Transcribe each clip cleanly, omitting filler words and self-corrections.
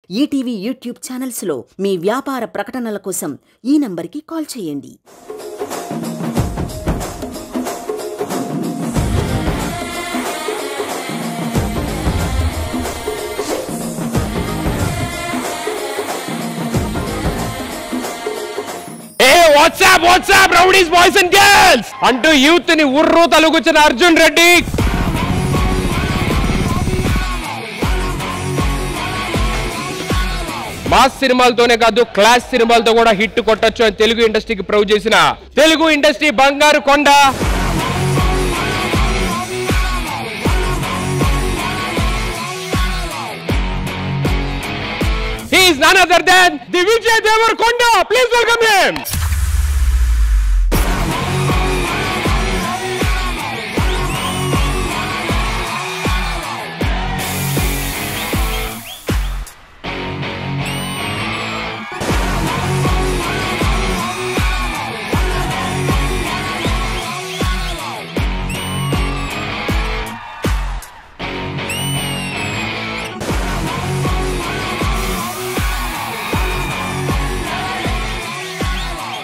ETV YouTube ఛానల్స్లో మీ వ్యాపార ప్రకటనల కోసం ఈ నంబర్కి కాల్ చేయండి. WhatsApp rowdies boys and girls అంటూ యూత్ ని ఉర్రు తలుగుచ్చిన అర్జున్ రెడ్డి మాస్ సినిమాలతోనే కాదు క్లాస్ సినిమాలతో కూడా హిట్ కొట్టొచ్చు అని తెలుగు ఇండస్ట్రీకి ప్రూవ్ చేసిన తెలుగు ఇండస్ట్రీ బంగారు కొండ He is none other than the Vijay Deverakonda. Please welcome him.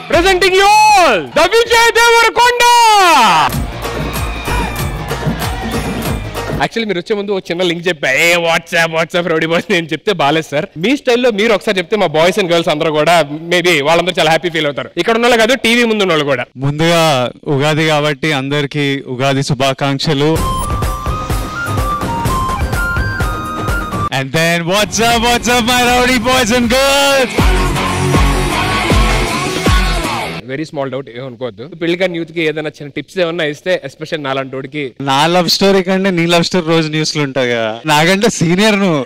Presenting you all, the Vijay Deverakonda. Actually మీరు వచ్చే ముందు ఒక చిన్న లింక్ చెప్పా వాట్సాప్ రౌడీ బాయ్స్ నేను చెప్తే బాలేదు సార్. మీ స్టైల్లో మీరు ఒకసారి చెప్తే మా బాయ్స్ అండ్ గర్ల్స్ అందరూ కూడా మేబీ వాళ్ళందరూ చాలా హ్యాపీ ఫీల్ అవుతారు. ఇక్కడ ఉన్న వాళ్ళు కాదు టీవీ ముందు ఉన్న వాళ్ళు కూడా. ముందుగా ఉగాది కాబట్టి అందరికి ఉగాది శుభాకాంక్షలు. And then what's up my rowdy boys and girls. Very small doubt ఏమనుకోవద్దు. పెళ్లి కానీ యూత్ కి ఏదైనా చిన్న టిప్స్ ఏమన్నా ఇస్తే ఎస్పెషల్ నాలంటోడికి. నా లవ్ స్టోరీ కంటే నీ లవ్ స్టోరీ రోజు న్యూస్ లో ఉంటాయి కదా, నాకంటే సీనియర్ నువ్వు.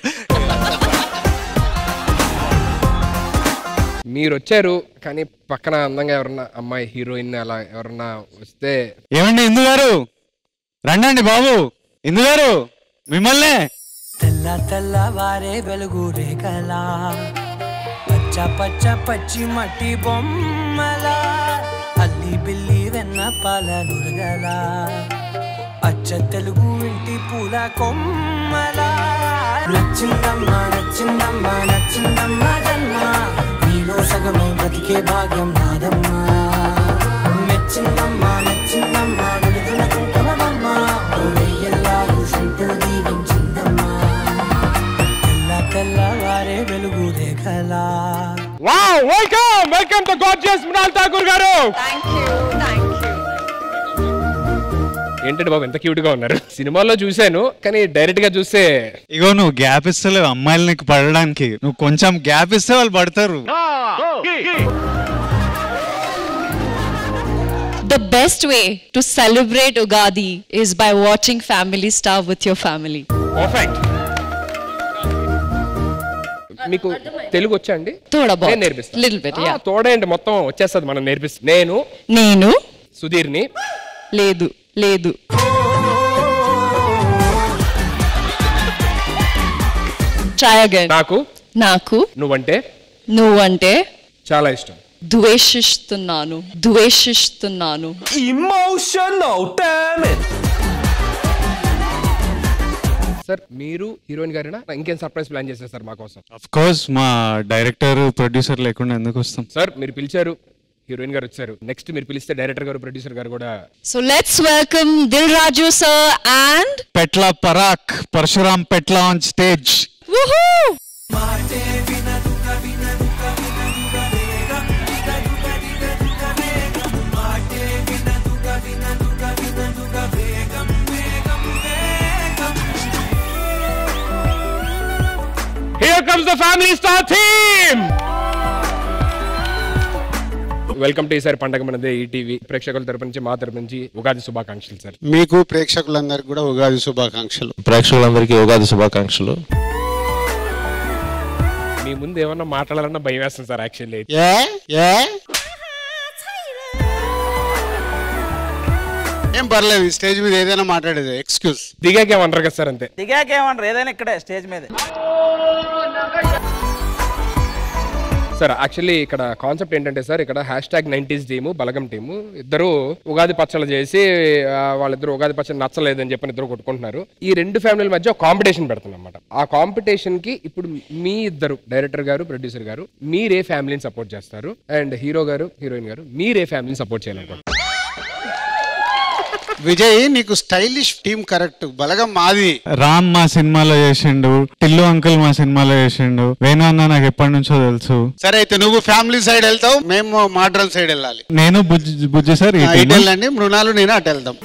మీరు వచ్చారు కానీ పక్కన అందంగా ఎవరన్నా అమ్మాయి హీరోయిన్ అలా ఎవరన్నా వస్తే. ఏమండి ఇందు గారు రండి బాబు, ఇందు గారు మిమ్మల్నే. తెల్లవారే వెలుగు రేఖలా పచ్చ పచ్చి మట్టి బొమ్మలా అల్లి బిల్లి వెన్న పాల నురగలా అచ్చ తెలుగు ఇంటి పూల కొమ్మలా నచ్చిందమ్మా జన్మ నీలో సగమే బ్రతికే భాగ్యం నాదమ్మా. మెచ్చిందమ్మా వెలుగుల కుంకుమమ్మా వెయ్యల్లాలు శంకరు దీవించిందమ్మా. తెల్లవారే వెలుగు రేఖలా. Wow, welcome to gorgeous Mrinal Thakur garu. Thank you. ఏంటంటే బాబు ఎంత క్యూట్ గా ఉన్నారు. సినిమాలో చూసాను కానీ డైరెక్ట్ గా చూస్తే. ఇగో నువ్వు గ్యాప్ ఇస్తలేవు అమ్మాయిలు నీకు పడడానికి, నువ్వు కొంచెం గ్యాప్ ఇస్తే వాళ్ళు పడతారు. The best way to celebrate Ugadi is by watching Family Star with your family. Perfect. మీకు తెలుగు వచ్చా అండి? నేను నేర్పిస్తాను. Little bit, yeah. తోడేంటి మొత్తం వచ్చేస్తుంది మనం నేర్పిస్తాను. నేను సుధీర్ని. లేదు Try again. నాకు నువ్వంటే చాలా ఇష్టం. ద్వేషిస్తున్నాను. Emotional damage. సార్ మీరు హీరోయిన్ గారేనా? ఇంకేం సర్ప్రైజ్ ప్లాన్ చేశారు సార్ మా కోసం? ఆఫ్ కోర్స్ మా డైరెక్టర్ ప్రొడ్యూసర్ లేకుండా ఎందుకు వస్తాం సార్. మీరు పిలిచారు, హీరోయిన్ గారు వచ్చారు, నెక్స్ట్ మీరు పిలిస్తే డైరెక్టర్ గారు ప్రొడ్యూసర్ గారు కూడా. So let's welcome Dil Raju sir and Petla Parak Parshuram Petla on stage. woohoo. Here comes the Family Star team. Welcome to ఈసారి పండగ మనదే ఈటీవీ ప్రేక్షకుల తరపు నుంచి మా తరపు నుంచి ఉగాది శుభాకాంక్షలు సార్. మీకు ప్రేక్షకులందరికీ కూడా ఉగాది శుభాకాంక్షలు. ప్రేక్షకులందరికీ ఉగాది శుభాకాంక్షలు. మీ ముందు ఏమన్నా మాట్లాడాలన్నా భయం వేస్తుంది సార్. యాక్చువల్లీ ఏం పర్లేదు, స్టేజ్ మీద ఏదైనా మాట్లాడేది ఎక్స్క్యూజ్. దిగాకేమన్నారు కదా సార్? అంతే దిగాకేమన్నారు, ఏదైనా ఇక్కడే స్టేజ్ మీద. సార్ యాక్చువల్లీ ఇక్కడ కాన్సెప్ట్ ఏంటంటే సార్, ఇక్కడ #90s టీము బలగం టీము ఇద్దరు ఉగాది పచ్చళ్ళు చేసి వాళ్ళిద్దరు ఉగాది పచ్చడి నచ్చలేదని చెప్పని ఇద్దరు కొట్టుకుంటున్నారు. ఈ రెండు ఫ్యామిలీల మధ్య ఒక కాంపిటీషన్ పెడుతున్నాం అన్నమాట. ఆ కాంపిటీషన్ కి ఇప్పుడు మీ ఇద్దరు డైరెక్టర్ గారు, ప్రొడ్యూసర్ గారు, మీరే ఫ్యామిలీని సపోర్ట్ చేస్తారు అండ్ హీరో గారు, హీరోయిన్ గారు మీరే ఫ్యామిలీని సపోర్ట్ చేయాలనుకుంటారు. విజయ్, నీకు స్టైలిష్ టీమ్ కరెక్ట్. బలగం మాది. రామ్ మా సినిమాలో చేసిండు, టిల్లు అంకుల్ మా సినిమాలో చేసిండు, వేణు అన్న నాకు ఎప్పటి నుంచో తెలుసు. సరే అయితే నువ్వు ఫ్యామిలీ సైడ్ వెళ్తావు, మేము మోడ్రన్ సైడ్ వెళ్ళాలి. నేను బుజ్జి సార్ ఇటు వెళ్ళండి, మృణాలు నేను అటు వెళ్దాం.